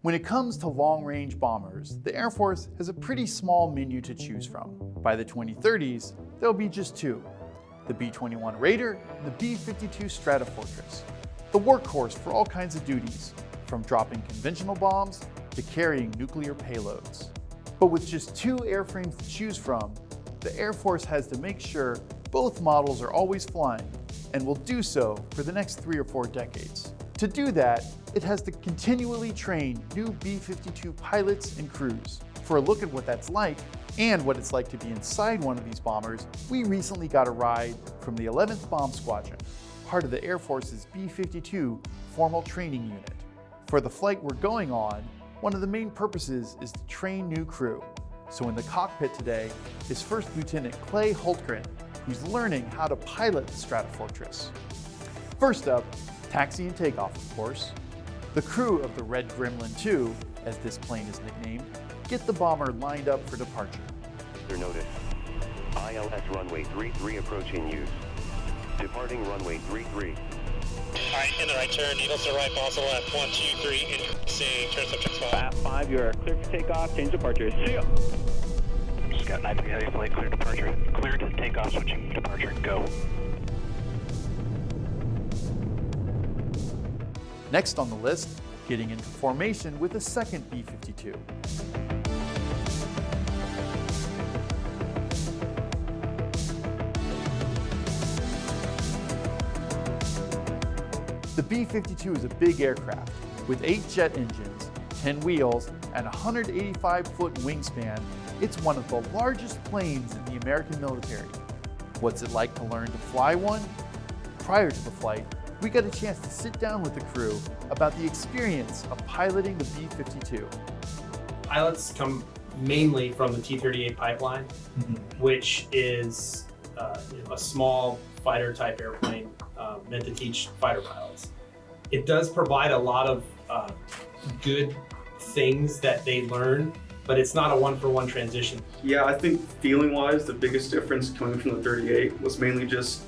When it comes to long-range bombers, the Air Force has a pretty small menu to choose from. By the 2030s, there'll be just two: the B-21 Raider and the B-52 Stratofortress, the workhorse for all kinds of duties, from dropping conventional bombs to carrying nuclear payloads. But with just two airframes to choose from, the Air Force has to make sure both models are always flying, and will do so for the next 3 or 4 decades. To do that, it has to continually train new B-52 pilots and crews. For a look at what that's like, and what it's like to be inside one of these bombers, we recently got a ride from the 11th Bomb Squadron, part of the Air Force's B-52 Formal Training Unit. For the flight we're going on, one of the main purposes is to train new crew. So in the cockpit today is First Lieutenant Clay Hultgren, who's learning how to pilot the Stratofortress. First up, taxi and takeoff, of course. The crew of the Red Gremlin 2, as this plane is nicknamed, get the bomber lined up for departure. Notice. ILS runway 33 approaching use. Departing runway 33. Alright, in the right turn, needles to right, balls to left, 1, 2, 3, increasing, turn subject spot. 5, you are clear for takeoff, change departure, see ya. Scout 93 heavy flight, clear departure. Cleared, takeoff, switching departure, go. Next on the list, getting into formation with a second B-52. The B-52 is a big aircraft with 8 jet engines, 10 wheels, and a 185-foot wingspan. It's one of the largest planes in the American military. What's it like to learn to fly one? Prior to the flight, we got a chance to sit down with the crew about the experience of piloting the B-52. Pilots come mainly from the T-38 pipeline, which is a small fighter type airplane meant to teach fighter pilots. It does provide a lot of good things that they learn, but it's not a one-for-one transition. Yeah, I think feeling-wise, the biggest difference coming from the 38 was mainly just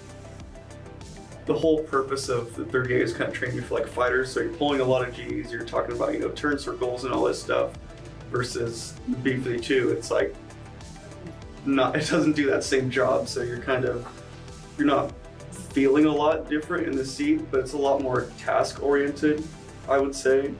the whole purpose of the 38 is kind of training you for like fighters. So you're pulling a lot of G's, you're talking about, turn circles and all this stuff, versus the B-52, it's like, it doesn't do that same job. So you're not feeling a lot different in the seat, but it's a lot more task oriented, I would say.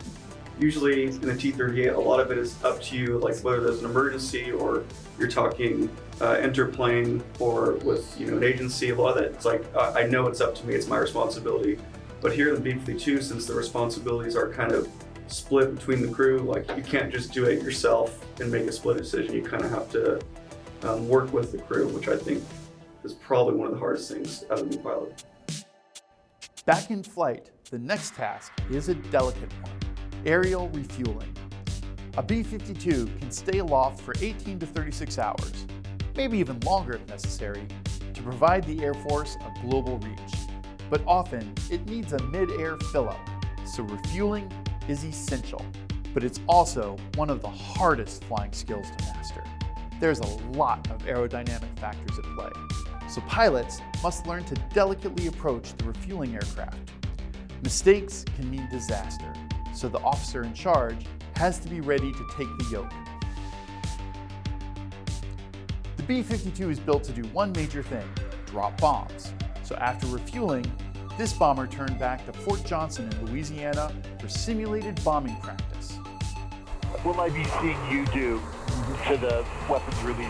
Usually in a T-38, a lot of it is up to you, like whether there's an emergency or you're talking interplane or with an agency. A lot of that, it's like, I know it's up to me, it's my responsibility. But here in the B-52, since the responsibilities are kind of split between the crew, like you can't just do it yourself and make a split decision. You kind of have to work with the crew, which I think is probably one of the hardest things as a new pilot. Back in flight, the next task is a delicate one: aerial refueling. A B-52 can stay aloft for 18 to 36 hours, maybe even longer if necessary, to provide the Air Force a global reach. But often, it needs a mid-air fill-up, so refueling is essential. But it's also one of the hardest flying skills to master. There's a lot of aerodynamic factors at play, so pilots must learn to delicately approach the refueling aircraft. Mistakes can mean disaster, so the officer in charge has to be ready to take the yoke. The B-52 is built to do one major thing: drop bombs. So after refueling, this bomber turned back to Fort Johnson in Louisiana for simulated bombing practice. What might be seeing you do to the weapons release?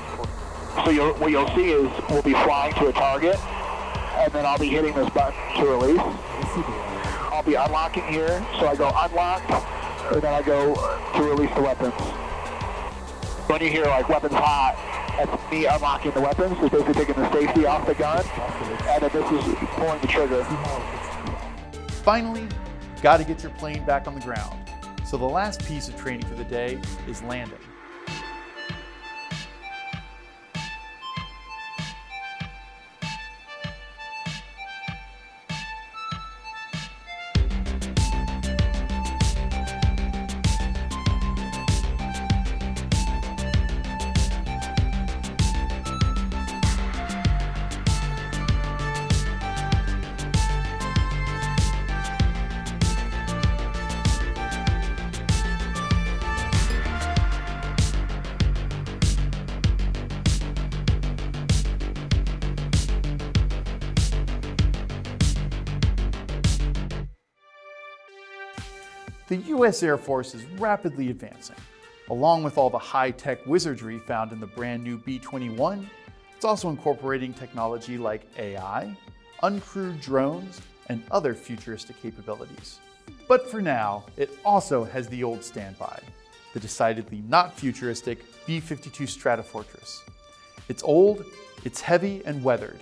So what you'll see is we'll be flying to a target, and then I'll be hitting this button to release. I'll be unlocking here, so I go unlock, and then I go to release the weapons. When you hear like weapons hot, that's me unlocking the weapons. It's basically taking the safety off the gun, and then this is pulling the trigger. Finally, got to get your plane back on the ground. So the last piece of training for the day is landing. The US Air Force is rapidly advancing. Along with all the high-tech wizardry found in the brand new B-21, it's also incorporating technology like AI, uncrewed drones, and other futuristic capabilities. But for now, it also has the old standby, the decidedly not futuristic B-52 Stratofortress. It's old, it's heavy and weathered.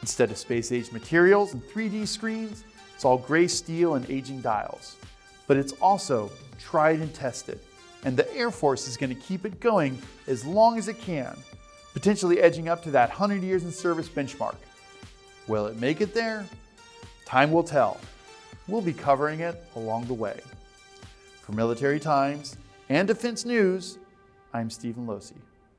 Instead of space-age materials and 3D screens, it's all gray steel and aging dials. But it's also tried and tested, and the Air Force is going to keep it going as long as it can, potentially edging up to that 100 years in service benchmark. Will it make it there? Time will tell. We'll be covering it along the way. For Military Times and Defense News, I'm Stephen Losey.